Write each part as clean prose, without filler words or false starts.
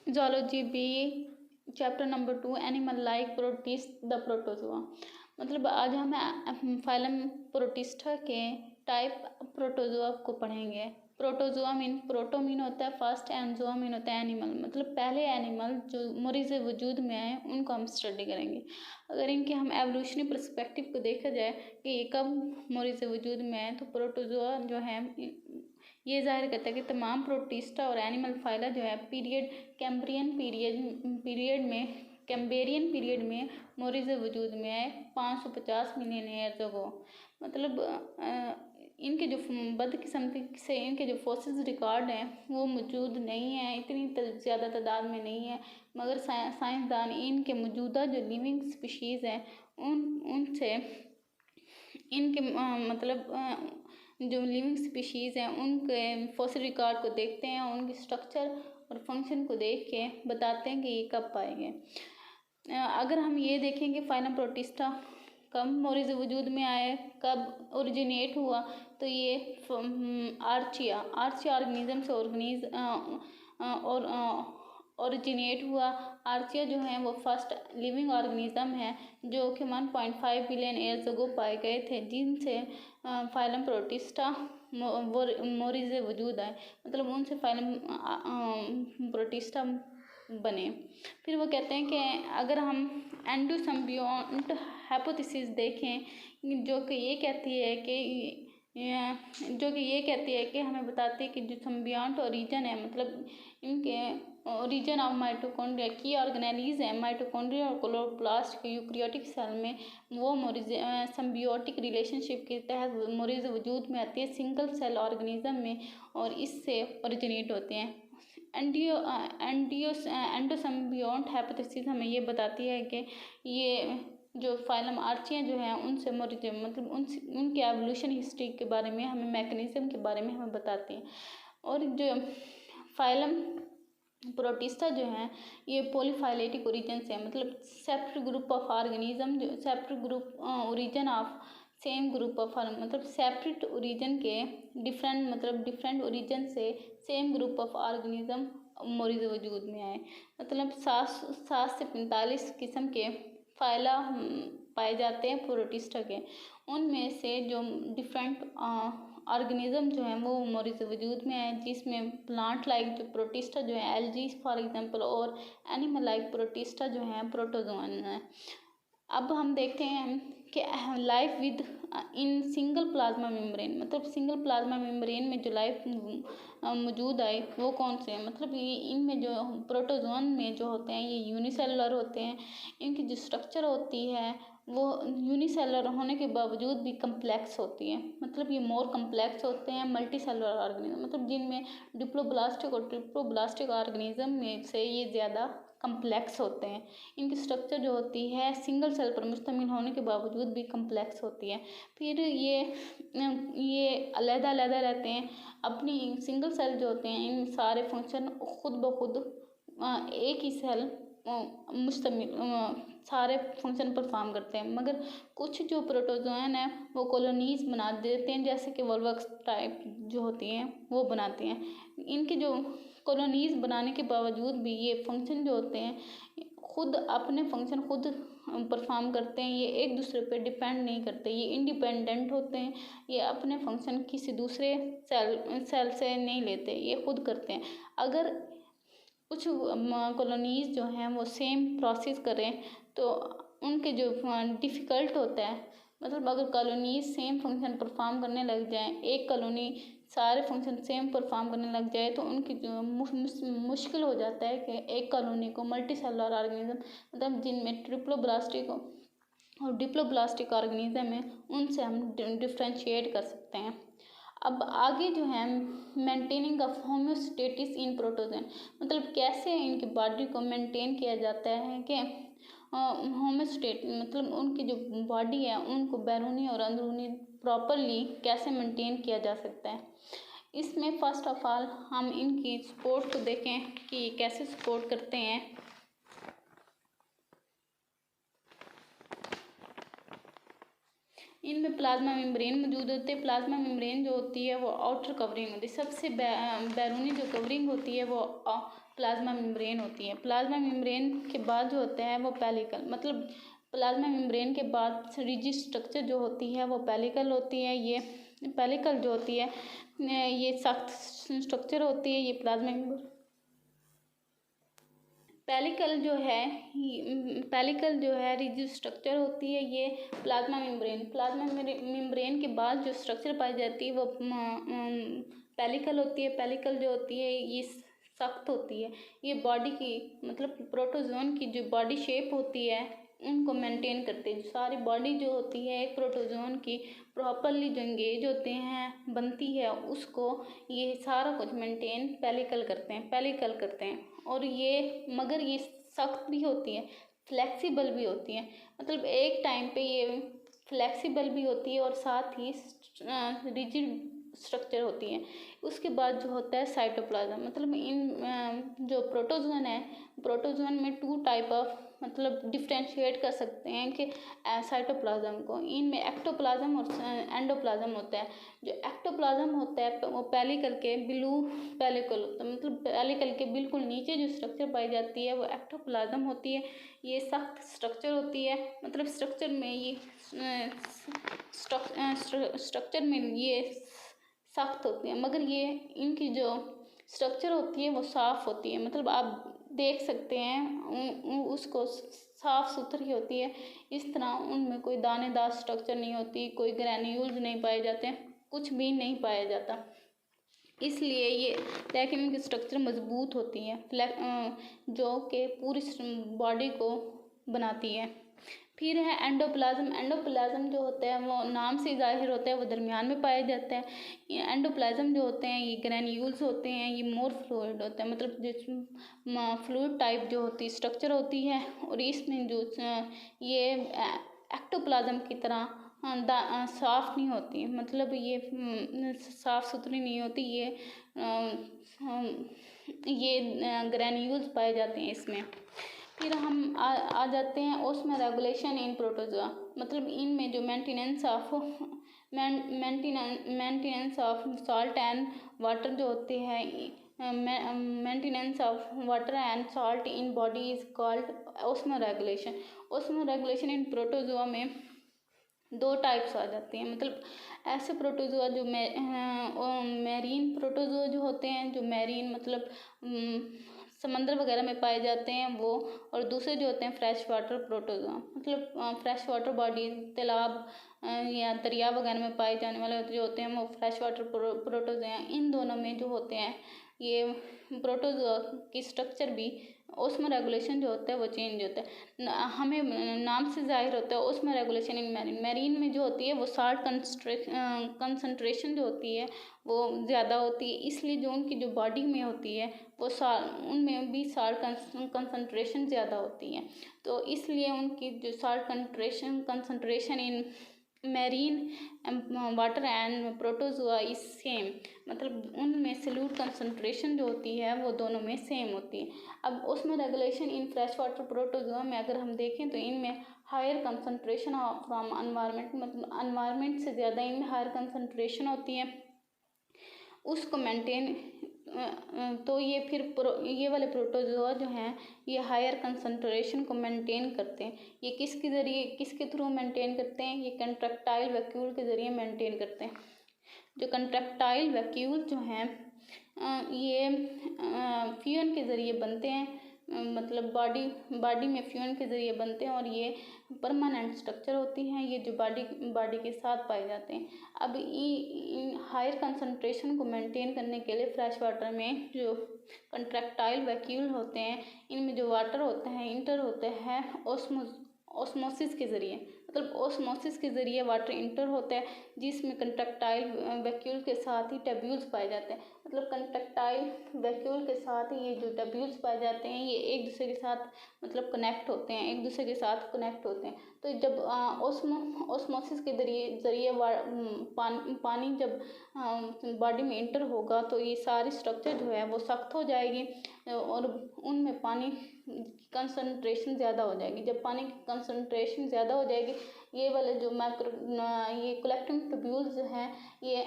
Zoology B chapter number 2 animal like protist the protozoa. मतलब आज हम फाइलम प्रोटिस्टा के टाइप प्रोटोजोआ को पढ़ेंगे। प्रोटोजोआ मीन प्रोटो मीन होता है फर्स्ट एंड जोआ मीन होता है एनिमल, मतलब पहले एनिमल जो मोरिज़ वजूद में आए उनको हम स्टडी करेंगे। अगर इनके हम एवोल्यूशनरी पर्सपेक्टिव को देखा जाए कि ये कब मोरिज़ वजूद में आए, तो प्रोटोजोआ जो है ये जाहिर करता है कि तमाम प्रोटिस्टा और एनिमल फाइला जो है कैम्ब्रियन पीरियड में मोरिज़ वजूद में आए 550 मिलियन ईयर्स अगो। मतलब इनके जो बदकिस्मती से इनके जो फॉसिल्स रिकॉर्ड हैं वो मौजूद नहीं है, इतनी ज़्यादा तादाद में नहीं है, मगर साइंसदान इनके मौजूदा जो लिविंग स्पीशीज़ हैं उनसे इनके जो लिविंग स्पीशीज़ हैं उनके फॉसिल रिकॉर्ड को देखते हैं, उनकी स्ट्रक्चर और फंक्शन को देख के बताते हैं कि ये कब पाए गए। अगर हम ये देखेंगे फाइलम प्रोटिस्टा कब मोरिज़ वजूद में आए, कब ओरिजिनेट हुआ, तो ये आर्चिया ऑर्गेनिज्म से ओरिजिनेट हुआ। आर्चिया जो है वो फर्स्ट लिविंग ऑर्गेनिज्म है जो कि 1.5 बिलियन ईयर्स अगो पाए गए थे, जिनसे फाइलम प्रोटिस्टा मोरिज़ वजूद आए, मतलब उनसे फाइलम प्रोटिस्टा बने। फिर वो कहते हैं कि अगर हम एंडोसिम्बियोंट हाइपोथेसिस देखें जो कि ये कहती है कि हमें बताती है कि जो सिम्बियोंट ओरिजिन है, मतलब इनके ओरिजिन ऑफ माइटोकॉन्ड्रिया की ऑर्गेनेलीज है माइटोकॉन्ड्रिया और क्लोरोप्लास्ट के यूकैरियोटिक सेल में, वो सिम्बियोटिक रिलेशनशिप के तहत मोरिज़ वजूद में आती है सिंगल सेल ऑर्गेनिज्म में, और इससे ओरिजिनेट होते हैं। एंडोसिम्बियोंट हाइपोथेसिस हमें ये बताती है कि ये जो फाइलम आर्चिया जो हैं उनसे मतलब उनके एवोल्यूशन हिस्ट्री के बारे में हमें मैकेनिज्म के बारे में हमें बताती हैं। और जो फाइलम प्रोटिस्टा जो हैं ये पॉलीफाइलेटिक ओरिजिन से है, मतलब सेपरेट ग्रुप ऑफ ऑर्गेनिज्म जो separate group origin of same group of मतलब सेपरेट ओरिजिन के डिफरेंट ओरिजिन से सेम ग्रुप ऑफ ऑर्गेनिज्म मोरिज़ वजूद में आए। मतलब 7 से 45 किस्म के फाइला पाए जाते हैं प्रोटिस्टा के, उनमें से जो डिफरेंट ऑर्गेनिज्म जो हैं वो मोरिज़ वजूद में आए, जिसमें प्लांट लाइक जो प्रोटिस्टा जो है एल्गी फॉर एग्जांपल, और एनिमल लाइक प्रोटिस्टा जो हैं प्रोटोजोअन है। अब हम देखते हैं कि life with in single plasma membrane, मतलब सिंगल प्लाज्मा मेम्ब्रेन में जो लाइफ मौजूद आई वो कौन से हैं। मतलब ये इनमें जो प्रोटोजोअन में जो होते हैं ये यूनिसेलुलर होते हैं, इनकी जो स्ट्रक्चर होती है वो यूनिसेलुलर होने के बावजूद भी कम्प्लेक्स होती है, मतलब ये मोर कम्प्लेक्स होते हैं मल्टी सेलुलर ऑर्गेनिज्म, मतलब जिनमें डिप्लोब्लास्टिक और ट्रिप्लोब्लास्टिक ऑर्गेनिज्म में से ये ज़्यादा कम्प्लेक्स होते हैं। इनकी स्ट्रक्चर जो होती है सिंगल सेल पर मुश्तमिल होने के बावजूद भी कम्प्लेक्स होती है। फिर ये अलग-अलग रहते हैं, अपनी सिंगल सेल जो होते हैं इन सारे फंक्शन खुद ब खुद एक ही सेल मुश्तमिल सारे फंक्शन परफॉर्म करते हैं, मगर कुछ जो प्रोटोजोअन है वो कॉलोनीज बना देते हैं, जैसे कि वॉल्वक्स टाइप जो होती हैं वो बनाती हैं। इनके जो कॉलोनीज बनाने के बावजूद भी ये फंक्शन जो होते हैं खुद अपने फंक्शन खुद परफॉर्म करते हैं, ये एक दूसरे पे डिपेंड नहीं करते, ये इंडिपेंडेंट होते हैं, ये अपने फंक्शन किसी दूसरे सेल से नहीं लेते, ये खुद करते हैं। अगर कुछ कॉलोनीज जो हैं वो सेम प्रोसेस करें तो उनके जो डिफ़िकल्ट होता है, मतलब अगर कॉलोनीज सेम फंक्शन परफॉर्म करने लग जाएं, एक कॉलोनी सारे फंक्शन सेम परफॉर्म करने लग जाए तो उनकी जो मुश्किल हो जाता है कि एक कॉलोनी को मल्टी सेलुलर ऑर्गेनिज्म, मतलब जिनमें ट्रिप्लोब्लास्टिक और डिप्लोब्लास्टिक ऑर्गेनिज्म है, उनसे हम डिफ्रेंशिएट कर सकते हैं। अब आगे जो है maintaining of homeostasis in protozoan, मतलब कैसे इनकी बॉडी को मेंटेन किया जाता है कि होम्योस्टेट, मतलब उनकी जो बॉडी है उनको बैरूनी और अंदरूनी प्रॉपरली कैसे मेंटेन किया जा सकता है। इसमें फ़र्स्ट ऑफ ऑल हम इनकी सपोर्ट को देखें कि ये कैसे सपोर्ट करते हैं। इनमें प्लाज्मा मेम्ब्रेन मौजूद होते हैं। प्लाज्मा मेम्ब्रेन जो होती है वो आउटर कवरिंग होती है, सबसे बैरूनी जो कवरिंग होती है वो प्लाज्मा मेम्ब्रेन होती है। प्लाज्मा मेम्ब्रेन के बाद जो होता है वो पेलिकल, मतलब प्लाज्मा मेम्ब्रेन के बाद रिजिड स्ट्रक्चर जो होती है वो पेलिकल होती है। ये पेलिकल जो होती है ये सख्त स्ट्रक्चर होती है। ये प्लाज्मा पेलिकल जो है रिजिड स्ट्रक्चर होती है। ये प्लाज्मा मेम्ब्रेन के बाद जो स्ट्रक्चर पाई जाती है वो पेलिकल होती है। पेलिकल जो होती है ये सख्त होती है। ये बॉडी की मतलब प्रोटोजोन की जो बॉडी शेप होती है उनको मेंटेन करते हैं। सारी बॉडी जो होती है एक प्रोटोजोन की प्रॉपरली जो एंगेज होते हैं बनती है, उसको ये सारा कुछ मेंटेन पेलिकल करते हैं। और ये मगर ये सख्त भी होती है, फ्लेक्सिबल भी होती है। मतलब एक टाइम पे ये फ्लेक्सिबल भी होती है और साथ ही रिजिड स्ट्रक्चर होती है। उसके बाद जो होता है साइटोप्लाज्म, मतलब इन जो प्रोटोजोन में टू टाइप ऑफ मतलब डिफ्रेंशिएट कर सकते हैं कि साइटोप्लाज्म को। इनमें एक्टोप्लाज्म और एंडोप्लाज्म होता है। जो एक्टोप्लाज्म होता है वो पेलिकल के बिलो पेलिकल होता है, मतलब पेलिकल के बिल्कुल नीचे जो स्ट्रक्चर पाई जाती है वो एक्टोप्लाज्म होती है। ये सख्त स्ट्रक्चर होती है, मतलब स्ट्रक्चर में ये स्ट्रक्चर में ये सख्त होती है, मगर ये इनकी जो स्ट्रक्चर होती है वो साफ़ होती है। मतलब आप देख सकते हैं उसको साफ़ सुथरी होती है। इस तरह उनमें कोई दानेदार स्ट्रक्चर नहीं होती, कोई ग्रैन्यूल्स नहीं पाए जाते, कुछ भी नहीं पाया जाता। इसलिए ये लेकिन की स्ट्रक्चर मजबूत होती है जो कि पूरी बॉडी को बनाती है। फिर है एंडोप्लाज्म। एंडोप्लाज्म जो होता है वो नाम से जाहिर होता है, वो दरमियान में पाया जाता है। ये एंडोप्लाज्म जो होते हैं ये ग्रैन्यूल्स होते हैं, ये मोर फ्लूइड होता है, मतलब जिसमें फ्लूइड टाइप जो होती स्ट्रक्चर होती है। और इसमें जो ये एक्टोप्लाज्म की तरह साफ नहीं होती, मतलब ये साफ़ सुथरी नहीं होती। ये ग्रैन्यूल्स पाए जाते हैं इसमें। फिर हम आ जाते हैं उसमें रेगुलेशन इन प्रोटोजोआ, मतलब इनमें जो maintenance of salt and water जो होते हैं, maintenance of water and salt in body is called osmo regulation in protozoa में दो टाइप्स आ जाते हैं। मतलब ऐसे प्रोटोजोआ जो मैरीन प्रोटोजोआ जो होते हैं, जो मैरीन मतलब समंदर वगैरह में पाए जाते हैं वो, और दूसरे जो होते हैं फ्रेश वाटर प्रोटोजोआ, मतलब फ्रेश वाटर बॉडी तालाब या दरिया वगैरह में पाए जाने वाले जो होते हैं वो फ्रेश वाटर प्रोटोजोआ। इन दोनों में जो होते हैं ये प्रोटोजोआ की स्ट्रक्चर भी उसमें रेगुलेशन जो होता है वो चेंज होता है। हमें नाम से जाहिर होता है उसमें रेगुलेशन इन मैरीन में जो होती है वो साल्ट कंसंट्रेशन जो होती है वो ज़्यादा होती है, इसलिए जो उनकी जो बॉडी में होती है वो उनमें भी साल्ट कंसंट्रेशन ज़्यादा होती है। तो इसलिए उनकी जो salt concentration in marine water and protozoa is same, मतलब उनमें सल्यूट कंसंट्रेशन जो होती है वो दोनों में सेम होती है। अब उसमें regulation in fresh water protozoa में अगर हम देखें तो इनमें हायर कंसंट्रेशन फ्रॉम एनवायरनमेंट, मतलब एनवायरनमेंट से ज़्यादा इनमें हायर कंसंट्रेशन होती है उसको मेंटेन। तो ये फिर ये वाले प्रोटोजोआ जो हैं ये हायर कंसंट्रेशन को मेंटेन करते हैं। ये किसके थ्रू मेंटेन करते हैं? ये कंट्रैक्टाइल वैक्यूल के ज़रिए मेंटेन करते हैं। जो कंट्रैक्टाइल वैक्यूल जो हैं ये फ्यूजन के ज़रिए बनते हैं, मतलब बॉडी में फ्यूजन के ज़रिए बनते हैं और ये परमानेंट स्ट्रक्चर होती हैं, ये जो बॉडी के साथ पाए जाते हैं। अब इन हायर कंसंट्रेशन को मेंटेन करने के लिए फ्रेश वाटर में जो कंट्रैक्टाइल वैक्यूल होते हैं इनमें जो वाटर होता है इंटर होता है ऑस्मोसिस के ज़रिए, मतलब ऑस्मोसिस के ज़रिए वाटर इंटर होता है जिसमें कंट्रैक्टाइल वैक्यूल के साथ ही टब्यूल्स पाए जाते हैं। मतलब कंट्रैक्टाइल वैक्यूल के साथ ही ये जो टब्यूल्स पाए जाते हैं ये एक दूसरे के साथ मतलब कनेक्ट होते हैं, एक दूसरे के साथ कनेक्ट होते हैं। तो जब ऑस्मोसिस के ज़रिए पानी जब बॉडी में इंटर होगा तो ये सारी स्ट्रक्चर जो है वो सख्त हो जाएगी और उनमें पानी कंसंट्रेशन ज़्यादा हो जाएगी। जब पानी की कंसंट्रेशन ज़्यादा हो जाएगी ये वाले जो ये कलेक्टिंग ट्यूब्यूल्स जो हैं ये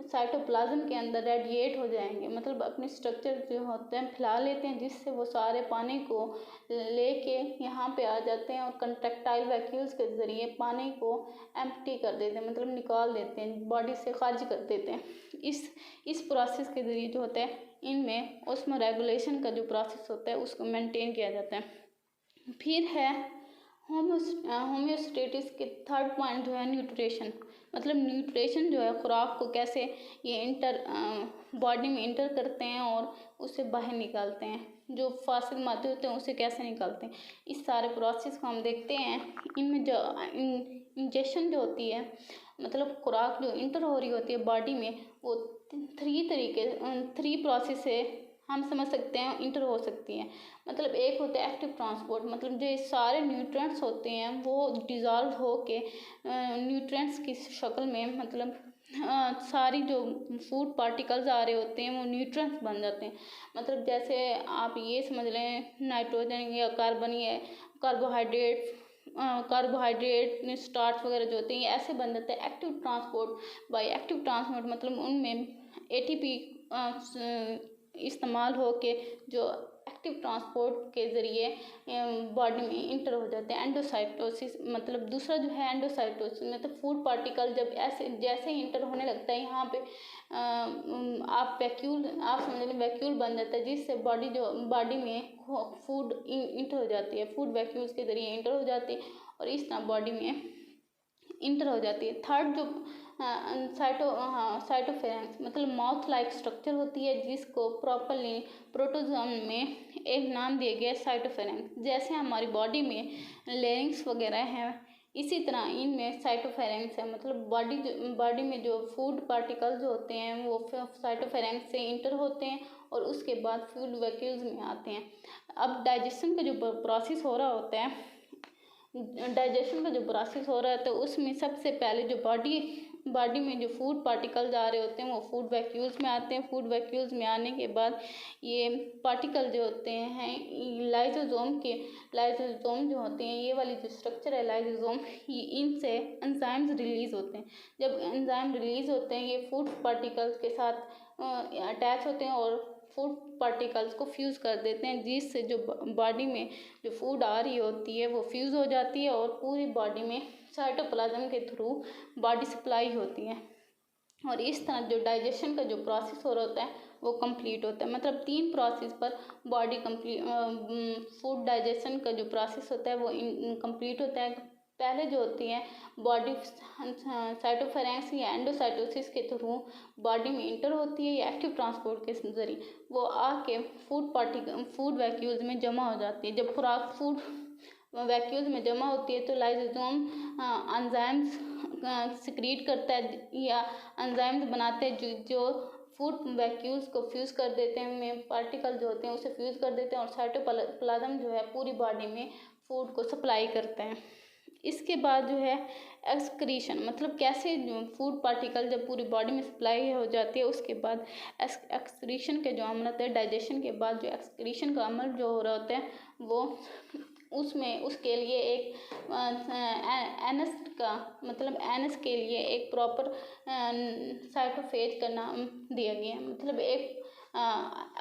साइटोप्लाज्म के अंदर रेडिएट हो जाएंगे, मतलब अपने स्ट्रक्चर जो होते हैं फैला लेते हैं, जिससे वो सारे पानी को लेके यहाँ पे आ जाते हैं और कंट्रैक्टाइल वैक्यूल्स के ज़रिए पानी को एम्प्टी कर देते हैं, मतलब निकाल देते हैं, बॉडी से खारिज कर देते हैं। इस प्रोसेस के ज़रिए जो होता है इनमें ऑस्मो रेगुलेशन का जो प्रोसेस होता है उसको मेंटेन किया जाता है। फिर है होम्योस्टेटिस के थर्ड पॉइंट जो है न्यूट्रिशन, मतलब न्यूट्रिशन जो है खुराक को कैसे ये बॉडी में इंटर करते हैं और उसे बाहर निकालते हैं, जो फासिल मादे होते हैं उसे कैसे निकालते हैं, इस सारे प्रोसेस को हम देखते हैं। इनमें जो इंजेक्शन जो होती है, मतलब खुराक जो इंटर हो रही होती है बॉडी में, वो थ्री प्रोसेस से हम समझ सकते हैं इंटर हो सकती हैं। मतलब एक होता है एक्टिव ट्रांसपोर्ट, मतलब जो सारे न्यूट्रिएंट्स होते हैं वो डिज़ोल्व हो के न्यूट्रिएंट्स की शक्ल में, मतलब सारी जो फूड पार्टिकल्स आ रहे होते हैं वो न्यूट्रिएंट्स बन जाते हैं। मतलब जैसे आप ये समझ लें नाइट्रोजन या कार्बन या कार्बोहाइड्रेट स्टार्च वगैरह जो होते हैं ये ऐसे बन जाते हैं। एक्टिव ट्रांसपोर्ट मतलब उनमें एटीपी इस्तेमाल हो के जो एक्टिव ट्रांसपोर्ट के ज़रिए बॉडी में इंटर हो जाते हैं। एंडोसाइटोसिस, मतलब दूसरा जो है एंडोसाइटोसिस, मतलब फूड पार्टिकल जब जैसे ही इंटर होने लगता है यहाँ पे आप समझ लें वैक्यूल बन जाता है, जिससे बॉडी में फूड इंटर हो जाती है, फूड वैक्यूल्स के ज़रिए इंटर हो जाती है और इस तरह बॉडी में इंटर हो जाती है। थर्ड जो साइटोफेरेंक्स, मतलब माउथ लाइक स्ट्रक्चर होती है, जिसको प्रॉपरली प्रोटोजोम में एक नाम दिया गया है साइटोफेरेंक्स। जैसे हमारी बॉडी में लेरिंग्स वगैरह हैं, इसी तरह इनमें साइटोफेरेंक्स है, मतलब बॉडी में जो फूड पार्टिकल्स होते हैं वो साइटोफेरेंक्स से इंटर होते हैं और उसके बाद फूड वैक्यूल्स में आते हैं। अब डाइजेशन का जो प्रोसेस हो रहा होता है, तो उसमें सबसे पहले जो बॉडी में जो फूड पार्टिकल्स आ रहे होते हैं वो फूड वैक्यूल्स में आते हैं। फूड वैक्यूल्स में आने के बाद ये पार्टिकल जो होते हैं लाइसोसोम जो होते हैं, ये वाली जो स्ट्रक्चर है लाइसोसोम, ये इनसे एंजाइम्स रिलीज होते हैं। जब एंजाइम रिलीज होते हैं ये फूड पार्टिकल्स के साथ अटैच होते हैं और फूड पार्टिकल्स को फ्यूज़ कर देते हैं, जिससे जो बॉडी में जो फूड आ रही होती है वो फ्यूज़ हो जाती है और पूरी बॉडी में साइटोप्लाज्म के थ्रू बॉडी सप्लाई होती है। और इस तरह जो डाइजेशन का जो प्रोसेस हो रहा होता है वो कंप्लीट होता है। मतलब 3 प्रोसेस पर बॉडी फूड डाइजेशन का जो प्रोसेस होता है वो कंप्लीट होता है। पहले जो होती है बॉडी साइटोफेरेंक्स या एंडोसाइटोसिस के थ्रू बॉडी में इंटर होती है या एक्टिव ट्रांसपोर्ट के जरिए वो आके फूड वैक्यूल्स में जमा हो जाती है। जब खुराक फूड वैक्यूल्स में जमा होती है तो लाइसोसोम एंजाइम्स सिक्रीट करता है या एंजाइम्स बनाते हैं जो फूड वैक्यूल्स को फ्यूज़ कर देते हैं, में पार्टिकल जो होते हैं उसे फ्यूज़ कर देते हैं और साइटोप्लाज्म जो है पूरी बॉडी में फूड को सप्लाई करते हैं। इसके बाद जो है एक्सक्रीशन, मतलब कैसे फूड पार्टिकल जब पूरी बॉडी में सप्लाई हो जाती है उसके बाद एक्सक्रीशन के जो अमल होते हैं, डाइजेशन के बाद जो एक्सक्रीशन का अमल जो हो रहा होता है वो उसके लिए एक एनस के लिए एक प्रॉपर साइटोफेज का नाम दिया गया है। मतलब एक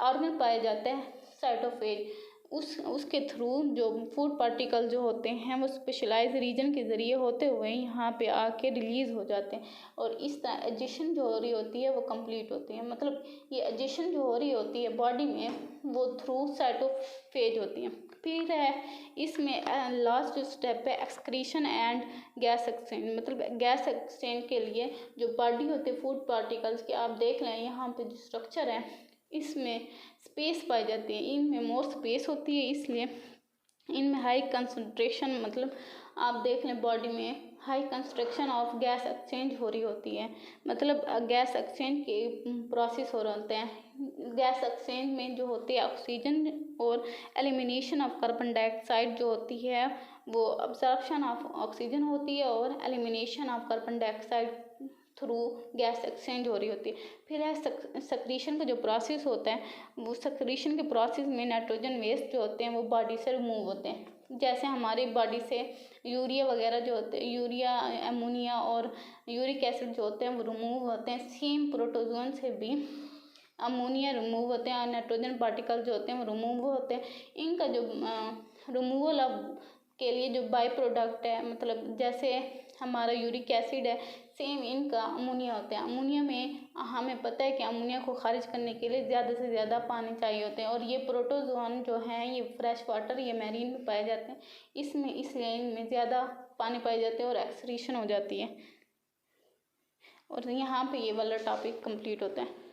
ऑर्गन पाया जाता है साइटोफेज, उसके थ्रू जो फूड पार्टिकल जो होते हैं वो स्पेशलाइज रीजन के ज़रिए होते हुए यहाँ पे आके रिलीज़ हो जाते हैं और इस तरह एडिशन जो हो रही होती है वो कंप्लीट होती है। मतलब ये एडिशन जो हो रही होती है बॉडी में वो थ्रू साइटोफेज होती है। फिर है इसमें लास्ट जो स्टेप है एक्सक्रीशन एंड गैस एक्सचेंज, मतलब गैस एक्सचेंज के लिए जो बॉडी होती है फूड पार्टिकल्स की, आप देख लें यहाँ पे जो स्ट्रक्चर है इसमें स्पेस पाई जाती है, इनमें मोर स्पेस होती है, इसलिए इनमें हाई कंसंट्रेशन, मतलब आप देख लें बॉडी में high construction of gas exchange हो रही होती है। मतलब गैस एक्सचेंज के प्रोसेस हो रहे होते हैं। गैस एक्सचेंज में जो होती है ऑक्सीजन और एलिमिनेशन ऑफ कार्बन डाइऑक्साइड जो होती है वो अब्जॉर्प्शन ऑफ ऑक्सीजन होती है और elimination of carbon dioxide through gas exchange हो रही होती है। फिर है सक्रीशन का जो प्रोसेस होता है, वो सक्रीशन के प्रोसेस में नाइट्रोजन वेस्ट जो होते हैं वो बॉडी से रिमूव होते हैं। जैसे हमारी बॉडी से यूरिया वगैरह जो होते हैं, यूरिया, अमोनिया और यूरिक एसिड जो होते हैं वो रिमूव होते हैं, सेम प्रोटोजोन से भी अमोनिया रिमूव होते हैं और नाइट्रोजन पार्टिकल जो होते हैं वो रिमूव होते हैं। इनका जो रिमूवल के लिए जो बाई प्रोडक्ट है, मतलब जैसे हमारा यूरिक एसिड है, सेम इनका अमोनिया होता है। अमोनिया में हमें पता है कि अमोनिया को खारिज करने के लिए ज़्यादा से ज़्यादा पानी चाहिए होते हैं, और ये प्रोटोजोन जो हैं ये फ्रेश वाटर, ये मैरीन में पाए जाते हैं, इसमें इसलिए इनमें ज़्यादा पानी पाए जाते हैं और एक्सक्रीशन हो जाती है। और यहाँ पे ये वाला टॉपिक कंप्लीट होता है।